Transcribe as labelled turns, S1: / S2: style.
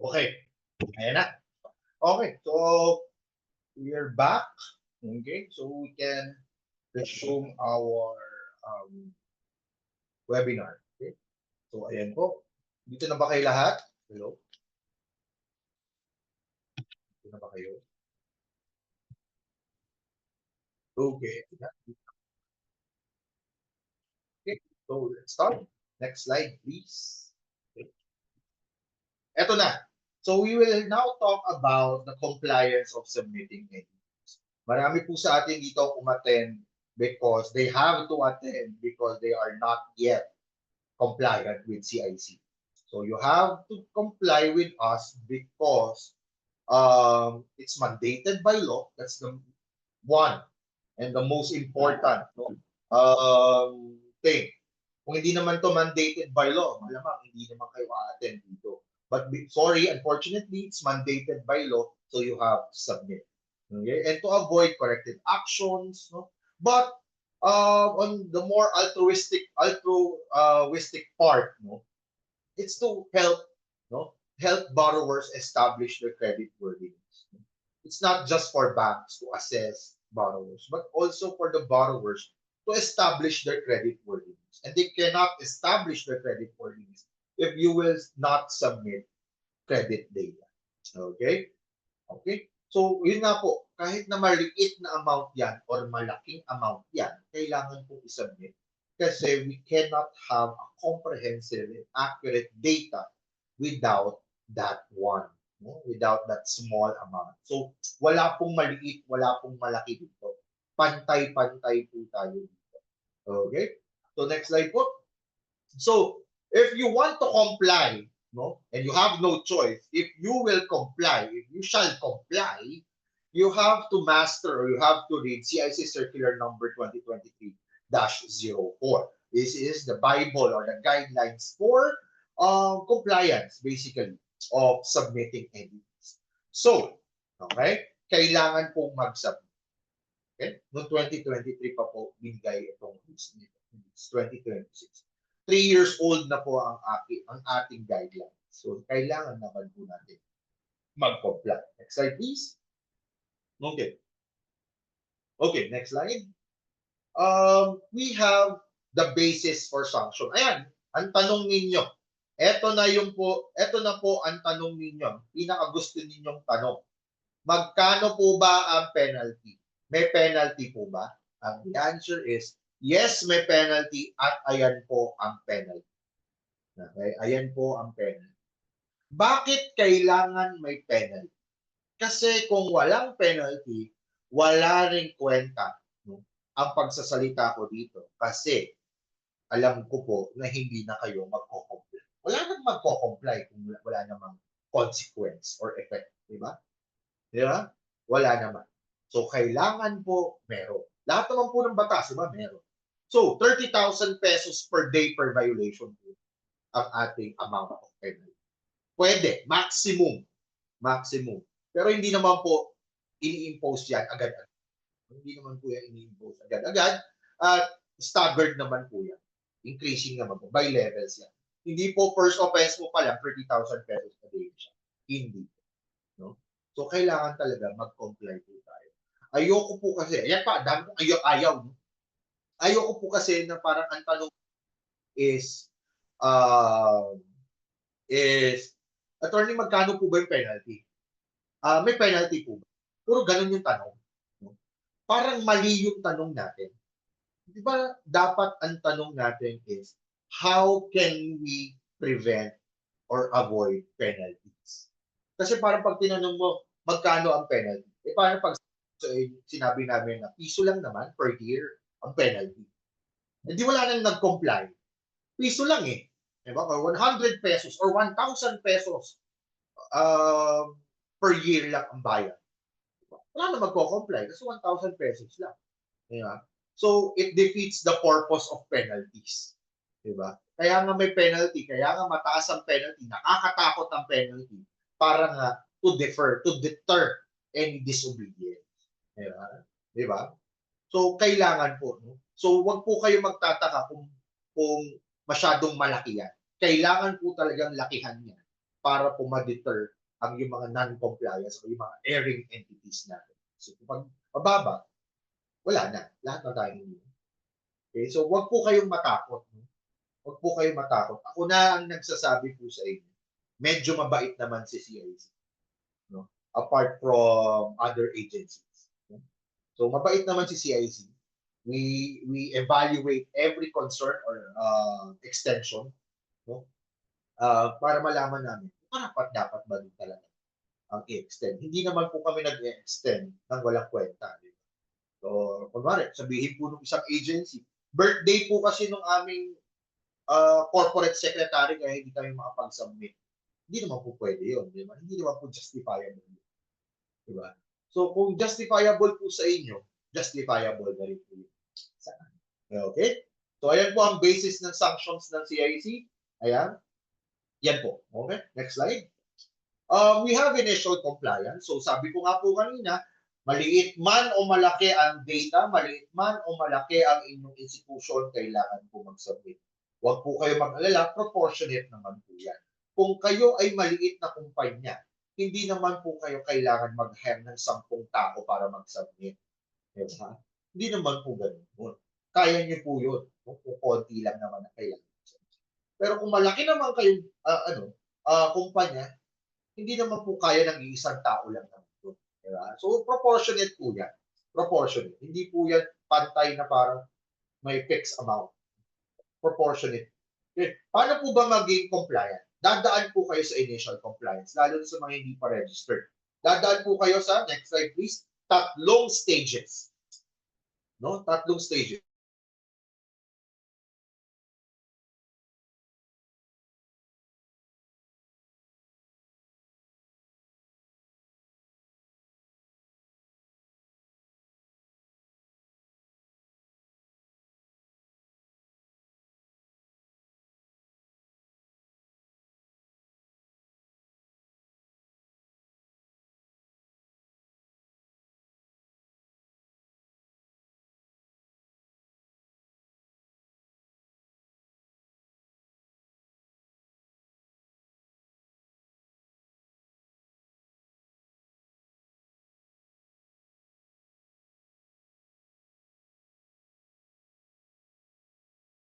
S1: Okay. Ayan na. Okay. So, we're back. Okay. So, we can resume our webinar. Okay. So, ayan po. Dito na ba kayo lahat? Hello? Dito na ba kayo? Okay. Okay. So, let's start. Next slide, please. Okay. Ito na. So, we will now talk about the compliance of submitting NDAs. Marami po sa atin dito umattend because they have to attend because they are not yet compliant with CIC. So you have to comply with us because it's mandated by law. That's the one and the most important thing. Kung hindi naman to mandated by law, malamang hindi naman kayo a-attend dito. But sorry, unfortunately, it's mandated by law, so you have to submit. Okay? And to avoid corrective actions, no? But on the more altruistic part, no, it's to help, no, help borrowers establish their credit worthiness. It's not just for banks to assess borrowers, but also for the borrowers to establish their credit worthiness. And they cannot establish their credit worthiness if you will not submit credit data. Okay? Okay? So, yun nga po, kahit na maliit na amount yan or malaking amount yan, kailangan pong isubmit kasi we cannot have a comprehensive and accurate data without that one, no? Without that small amount. So, wala pong maliit, wala pong malaki dito. Pantay-pantay po tayo dito. Okay? So, next slide po. So, if you want to comply, no, and you have no choice, if you will comply, if you shall comply, you have to master or you have to read CIC Circular Number 2023-04. This is the Bible or the guidelines for compliance, basically, of submitting NDAs. So, okay, kailangan pong mag-submit. Okay? Noong 2023 pa po binigay itong rules nito. It's 2026. 3 years old na po ang ating guidelines. So, kailangan naman po natin mag-comply. Next slide, please. Okay. Okay, next slide. We have the basis for sanction. Ayan, ang tanong ninyo. Ito na po ang tanong ninyo. Pinakagusto ninyong tanong. Magkano po ba ang penalty? May penalty po ba? The answer is yes, may penalty at ayan po ang penalty. Okay? Ayan po ang penalty. Bakit kailangan may penalty? Kasi kung walang penalty, wala ring kwenta, no, ang pagsasalita ko dito. Kasi alam ko po na hindi na kayo magko-comply. Wala nang magko-comply kung wala namang consequence or effect. Diba? Diba? Wala naman. So, kailangan po meron. Lahat naman po ng batas, diba? Meron. So, 30,000 pesos per day per violation po ang ating amount of penalty. Pwede, maximum. Maximum. Pero hindi naman po ini-impose yan agad-agad. Hindi naman po yan ini-impose agad-agad. At staggered naman po yan. Increasing naman po. By levels yan. Hindi po first offense mo pa lang 30,000 pesos a day siya. Hindi. No? So, kailangan talaga mag-comply po tayo. Ayoko po kasi, ayan pa, dami kong ayaw. No? Ayoko po kasi na parang ang tanong is attorney, magkano po ba yung penalty? May penalty po ba? Puro ganun yung tanong. No? Parang mali yung tanong natin. Di ba dapat ang tanong natin is, how can we prevent or avoid penalties? Kasi parang pag tinanong mo, magkano ang penalty? Parang pag sinabi namin na piso lang naman per year ang penalty. Hindi wala nang nag-comply. Piso lang eh. Diba? Or 100 pesos or 1,000 pesos per year lang ang bayad. Diba? Wala na magko-comply kasi 1,000 pesos lang. Diba? So, it defeats the purpose of penalties. Diba? Kaya nga may penalty, kaya nga mataas ang penalty, nakakatakot ang penalty para nga to deter any disobedience. Diba? Diba? So, kailangan po. No? So, wag po kayo magtataka kung masyadong malaki yan. Kailangan po talagang lakihan yan para po ma-deter ang yung mga non-compliance o yung mga erring entities natin. So kapag mababa, wala na. Lahat na tayo hindi. Okay? So wag po kayong matakot. No? Wag po kayong matakot. Ako na ang nagsasabi po sa inyo. Medyo mabait naman si CIC. No? Apart from other agencies. No? So mabait naman si CIC. We evaluate every concern or extension, no? Para malaman namin kung dapat ba din talaga ang i-extend. Hindi naman po kami nag-extend ng walang kwenta. Diba? So, kunwari, sabihin po ng isang agency, birthday po kasi nung aming corporate secretary kaya hindi kami makapag-submit. Hindi naman po pwede yun. Diba? Hindi naman po justifiable. Diba? So, kung justifiable po sa inyo, justifiable na rin po yun. Okay? So, ayan po ang basis ng sanctions ng CIC. Ayan. Yan po. Okay? Next slide. We have initial compliance. So, sabi ko nga po kanina, maliit man o malaki ang data, maliit man o malaki ang inyong institution, kailangan po mag-submit. Huwag po kayo mag-alala, proportionate naman po yan. Kung kayo ay maliit na kumpanya, hindi naman po kayo kailangan mag-hire ng 10 tao para mag-submit. Diba? Hindi naman po ganun. Kaya niyo po yun. Kung konti lang naman na kailangan. Pero kung malaki naman kayong kumpanya, hindi naman po kaya ng isang tao lang naman po. Diba? So, proportionate po yan. Proportionate. Hindi po yan pantay na parang may fixed amount. Proportionate. Okay. Paano po ba maging compliant? Dadaan po kayo sa initial compliance, lalo sa mga hindi pa registered. Dadaan po kayo sa, next slide please, 3 stages. No? 3 stages.